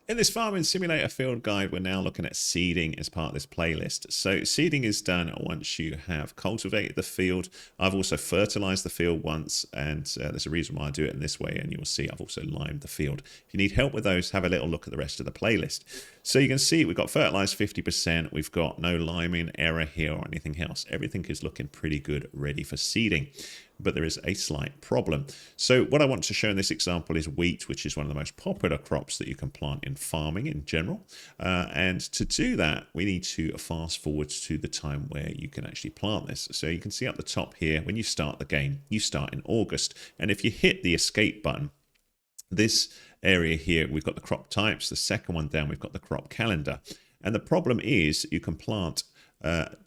In this farming simulator field guide, we're now looking at seeding as part of this playlist. So seeding is done once you have cultivated the field. I've also fertilized the field once, and there's a reason why I do it in this way, and you'll see I've also limed the field. If you need help with those, have a little look at the rest of the playlist. So you can see we've got fertilized 50%, we've got no liming error here or anything else. Everything is looking pretty good, ready for seeding. But there is a slight problem. So what I want to show in this example is wheat, which is one of the most popular crops that you can plant in farming in general. And to do that, we need to fast forward to the time where you can actually plant this. So you can see up the top here, when you start the game, you start in August. And if you hit the escape button, this area here, we've got the crop types. The second one down, we've got the crop calendar. And the problem is you can plant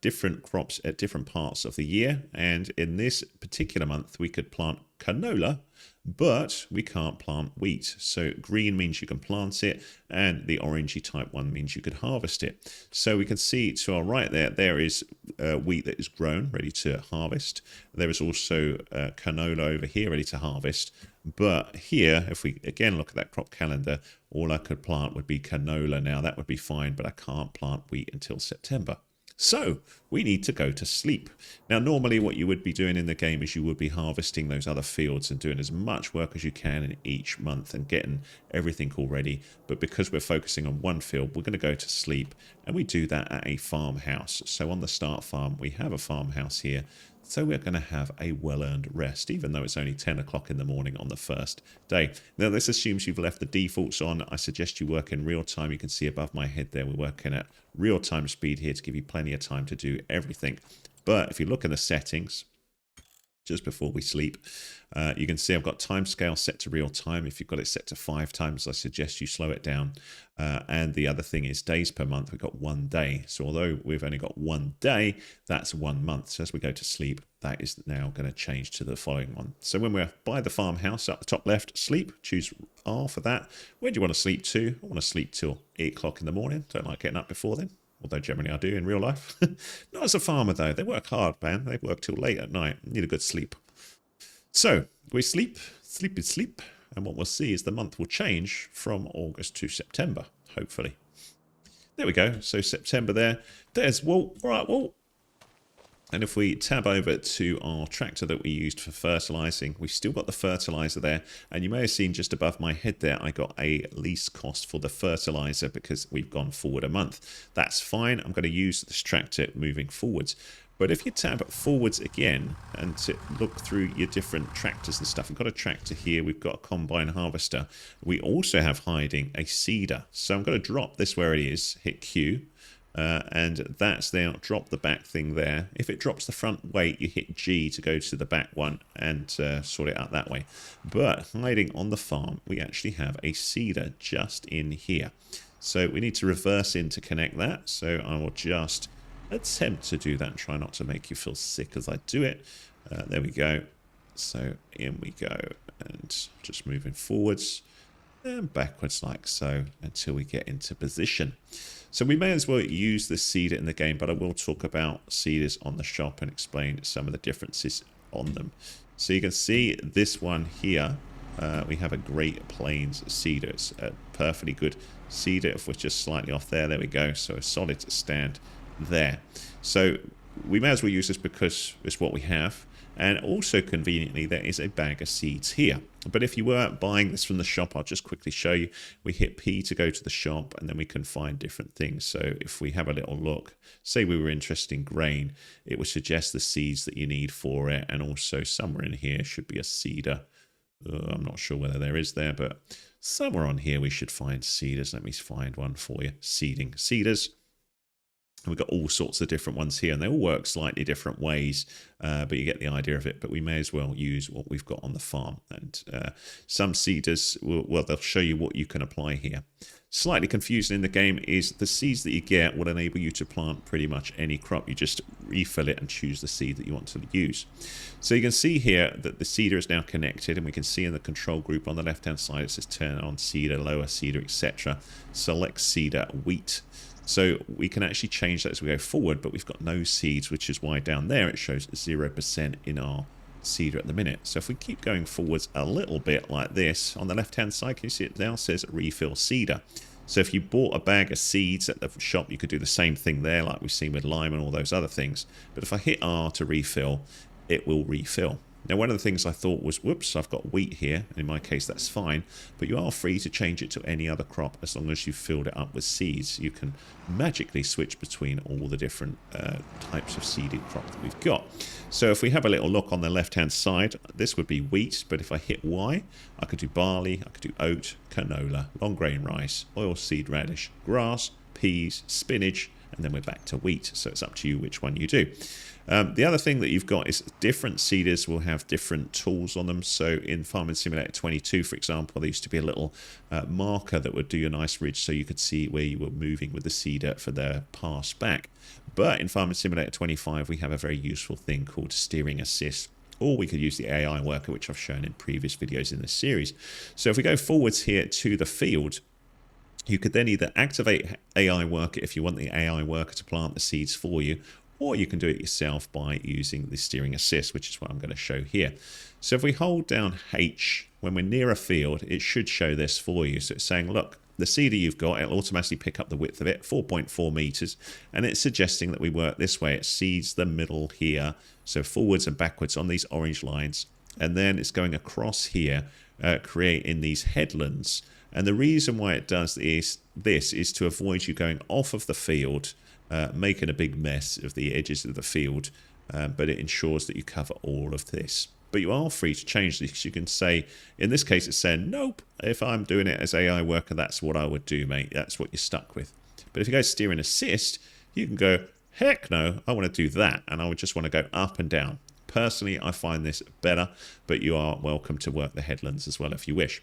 different crops at different parts of the year, and in this particular month we could plant canola, but we can't plant wheat. So green means you can plant it, and the orangey type one means you could harvest it. So we can see to our right there is wheat that is grown, ready to harvest. There is also canola over here ready to harvest. But here, if we again look at that crop calendar, all I could plant would be canola. Now that would be fine, but I can't plant wheat until September. So we need to go to sleep. Now, normally what you would be doing in the game is you would be harvesting those other fields and doing as much work as you can in each month and getting everything all ready. But because we're focusing on one field, we're going to go to sleep, and we do that at a farmhouse. So on the start farm, we have a farmhouse here. So we're going to have a well-earned rest, even though it's only 10 o'clock in the morning on the first day. Now, this assumes you've left the defaults on. I suggest you work in real time. You can see above my head there, we're working at real-time speed here to give you plenty of time to do everything. But if you look in the settings, just before we sleep, you can see I've got timescale set to real time. If you've got it set to 5 times, I suggest you slow it down. And the other thing is days per month. We've got 1 day. So although we've only got 1 day, that's 1 month. So as we go to sleep, that is now going to change to the following one. So when we're by the farmhouse up the top left, sleep, choose R for that. Where do you want to sleep to? I want to sleep till 8 o'clock in the morning. Don't like getting up before then. Although generally I do in real life. Not as a farmer though. They work hard, man. They work till late at night. Need a good sleep. So we sleep, sleep, and what we'll see is the month will change from August to September, hopefully. There we go. So September there's Walt. All right, Walt. And if we tab over to our tractor that we used for fertilizing, we've still got the fertilizer there. And you may have seen just above my head there, I got a lease cost for the fertilizer because we've gone forward a month. That's fine. I'm going to use this tractor moving forwards. But if you tab forwards again and to look through your different tractors and stuff, we've got a tractor here, we've got a combine harvester. We also have hiding a seeder. So I'm going to drop this where it is, hit Q. And that's there, drop the back thing there. If it drops the front weight, you hit G to go to the back one and sort it out that way. But hiding on the farm, we actually have a seeder just in here. So we need to reverse in to connect that. So I will just attempt to do that and try not to make you feel sick as I do it. There we go. So in we go, and just moving forwards and backwards like so until we get into position. So we may as well use the seeder in the game, but I will talk about seeders on the shop and explain some of the differences on them. So you can see this one here, we have a Great Plains seeder. It's a perfectly good seeder. If we're just slightly off there, there we go. So a solid stand there. So we may as well use this because it's what we have. And also conveniently, there is a bag of seeds here. But if you were buying this from the shop, I'll just quickly show you. We hit P to go to the shop, and then we can find different things. So if we have a little look, say we were interested in grain, it would suggest the seeds that you need for it. And also somewhere in here should be a seeder. I'm not sure whether there is there, but somewhere on here we should find seeders. Let me find one for you. Seeding seeders. We've got all sorts of different ones here, and they all work slightly different ways, but you get the idea of it. But we may as well use what we've got on the farm. And some seeders, well, they'll show you what you can apply here. Slightly confusing in the game is the seeds that you get will enable you to plant pretty much any crop. You just refill it and choose the seed that you want to use. So you can see here that the seeder is now connected, and we can see in the control group on the left-hand side, it says turn on seeder, lower seeder, etc. Select seeder wheat. So we can actually change that as we go forward, but we've got no seeds, which is why down there it shows 0% in our seeder at the minute. So if we keep going forwards a little bit like this, on the left-hand side, can you see it now says refill seeder. So if you bought a bag of seeds at the shop, you could do the same thing there, like we've seen with lime and all those other things. But if I hit R to refill, it will refill. Now, one of the things I thought was, whoops, I've got wheat here. In my case, that's fine. But you are free to change it to any other crop as long as you've filled it up with seeds. You can magically switch between all the different types of seeded crop that we've got. So if we have a little look on the left-hand side, this would be wheat. But if I hit Y, I could do barley, I could do oat, canola, long grain rice, oilseed radish, grass, peas, spinach, and then we're back to wheat. So it's up to you which one you do. The other thing that you've got is different seeders will have different tools on them. So in Farming Simulator 22, for example, there used to be a little marker that would do a nice ridge so you could see where you were moving with the seeder for the pass back. But in Farming Simulator 25, we have a very useful thing called steering assist. Or we could use the AI worker, which I've shown in previous videos in this series. So if we go forwards here to the field, you could then either activate AI worker if you want the AI worker to plant the seeds for you, or you can do it yourself by using the steering assist, which is what I'm going to show here. So if we hold down H, when we're near a field, it should show this for you. So it's saying, look, the seeder you've got, it'll automatically pick up the width of it, 4.4 meters, and it's suggesting that we work this way. It seeds the middle here, so forwards and backwards on these orange lines, and then it's going across here, creating these headlands. And the reason why it does this is to avoid you going off of the field, making a big mess of the edges of the field, but it ensures that you cover all of this. But you are free to change this. You can say, in this case, it's saying, nope, if I'm doing it as AI worker, that's what I would do, mate. That's what you're stuck with. But if you go steering assist, you can go, heck no, I want to do that. And I would just want to go up and down. Personally, I find this better, but you are welcome to work the headlands as well if you wish.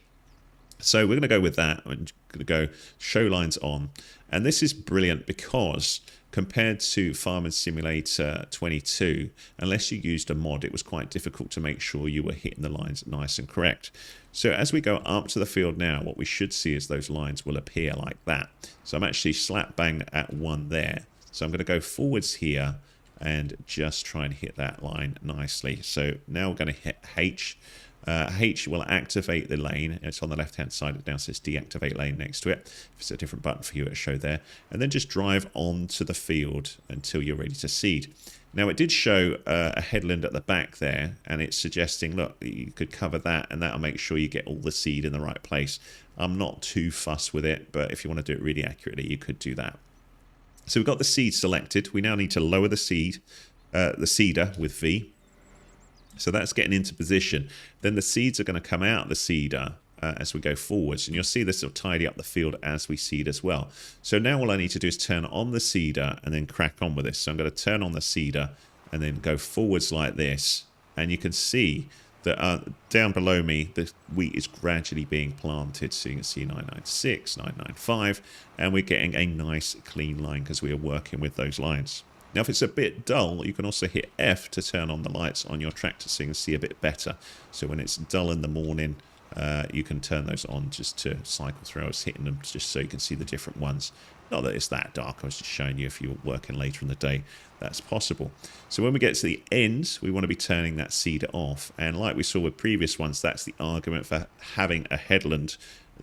So we're going to go with that. I'm going to go show lines on. And this is brilliant because compared to Farming Simulator 22, unless you used a mod, it was quite difficult to make sure you were hitting the lines nice and correct. So as we go up to the field now, what we should see is those lines will appear like that. So I'm actually slap bang at one there. So I'm going to go forwards here and just try and hit that line nicely. So now we're going to hit H. H will activate the lane. It's on the left hand side. It now says deactivate lane next to it. If it's a different button for you, it'll show there. And then just drive onto the field until you're ready to seed. Now it did show a headland at the back there, and it's suggesting, look, you could cover that, and that'll make sure you get all the seed in the right place. I'm not too fussed with it, but if you want to do it really accurately, you could do that. So we've got the seed selected. We now need to lower the seeder with V. So that's getting into position. Then the seeds are going to come out of the seeder as we go forwards. And you'll see this will tidy up the field as we seed as well. So now all I need to do is turn on the seeder and then crack on with this. So I'm going to turn on the seeder and then go forwards like this. And you can see that down below me, the wheat is gradually being planted. So you can see 996, 995. And we're getting a nice clean line because we are working with those lines. Now, if it's a bit dull, you can also hit F to turn on the lights on your tractor so you can see a bit better. So when it's dull in the morning, you can turn those on just to cycle through. I was hitting them just so you can see the different ones. Not that it's that dark. I was just showing you if you're working later in the day, that's possible. So when we get to the end, we want to be turning that seeder off. And like we saw with previous ones, that's the argument for having a headland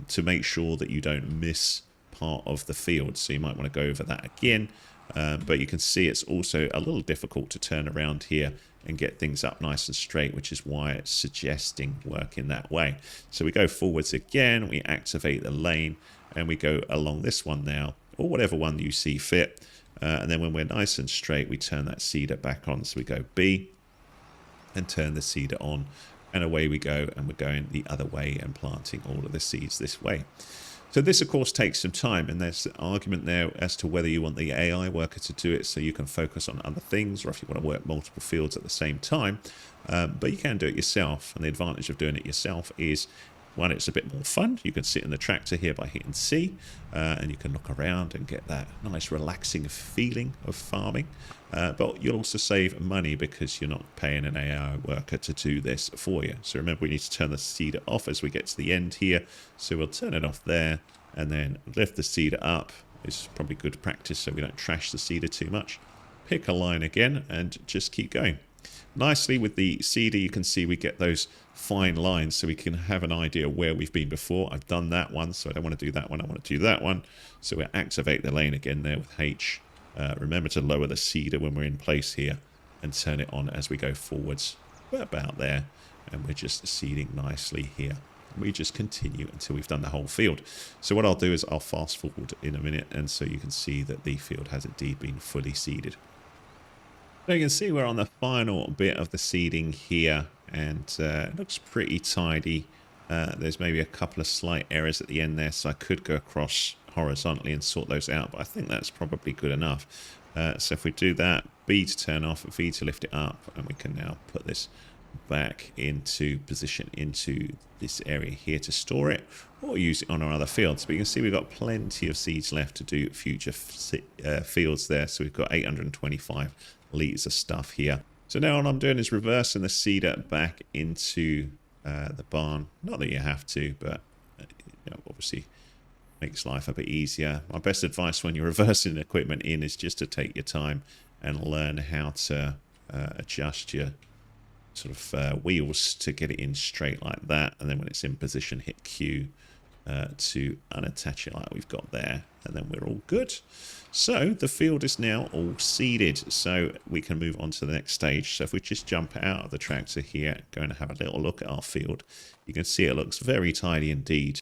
to make sure that you don't miss part of the field. So you might want to go over that again. But you can see it's also a little difficult to turn around here and get things up nice and straight, which is why it's suggesting working that way. So we go forwards again, we activate the lane, and we go along this one now, or whatever one you see fit. And then when we're nice and straight, we turn that seeder back on. So we go B and turn the seeder on, and away we go, and we're going the other way and planting all of the seeds this way. So this, of course, takes some time, and there's an argument there as to whether you want the AI worker to do it so you can focus on other things, or if you want to work multiple fields at the same time. But you can do it yourself, and the advantage of doing it yourself is, one, it's a bit more fun. You can sit in the tractor here by hitting C, and you can look around and get that nice relaxing feeling of farming. But you'll also save money because you're not paying an AI worker to do this for you. So remember, we need to turn the seeder off as we get to the end here. So we'll turn it off there and then lift the seeder up. It's probably good practice so we don't trash the seeder too much. Pick a line again and just keep going. Nicely with the seeder, you can see we get those fine lines so we can have an idea where we've been before. I've done that one, so I don't want to do that one. I want to do that one. So we'll activate the lane again there with H. Remember to lower the seeder when we're in place here and turn it on as we go forwards. We're about there, and we're just seeding nicely here. We just continue until we've done the whole field. So what I'll do is I'll fast forward in a minute, and so you can see that the field has indeed been fully seeded. So you can see we're on the final bit of the seeding here, and it looks pretty tidy. There's maybe a couple of slight errors at the end there, so I could go across horizontally and sort those out, but I think that's probably good enough. So if we do that, B to turn off, V to lift it up, and we can now put this back into position into this area here to store it, or use it on our other fields. But you can see we've got plenty of seeds left to do future fields there. So we've got 825 litres of stuff here. So now what I'm doing is reversing the seeder back into the barn. Not that you have to, but obviously makes life a bit easier. My best advice when you're reversing equipment in is just to take your time and learn how to adjust your sort of wheels to get it in straight like that, and then when it's in position, hit Q to unattach it like we've got there, and then we're all good. So the field is now all seeded, so we can move on to the next stage. So if we just jump out of the tractor here, go and have a little look at our field, you can see it looks very tidy indeed.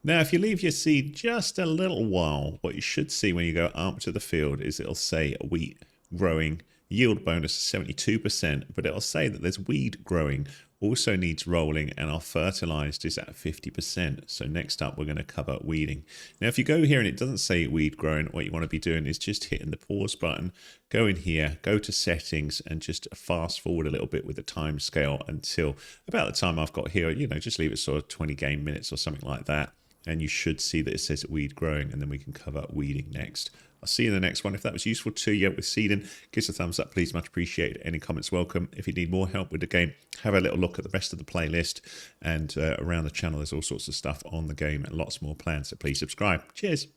Now, if you leave your seed just a little while, what you should see when you go up to the field is it'll say wheat growing, yield bonus 72%, but it'll say that there's weed growing, also needs rolling, and our fertilized is at 50%. So next up, we're going to cover weeding. Now, if you go here and it doesn't say weed growing, what you want to be doing is just hitting the pause button, go in here, go to settings, and just fast forward a little bit with the time scale until about the time I've got here. Just leave it sort of 20 game minutes or something like that. And you should see that it says weed growing, and then we can cover weeding next. I'll see you in the next one. If that was useful to you with seeding, give us a thumbs up, please. Much appreciated. Any comments welcome. If you need more help with the game, have a little look at the rest of the playlist. And around the channel, there's all sorts of stuff on the game and lots more planned. So please subscribe. Cheers.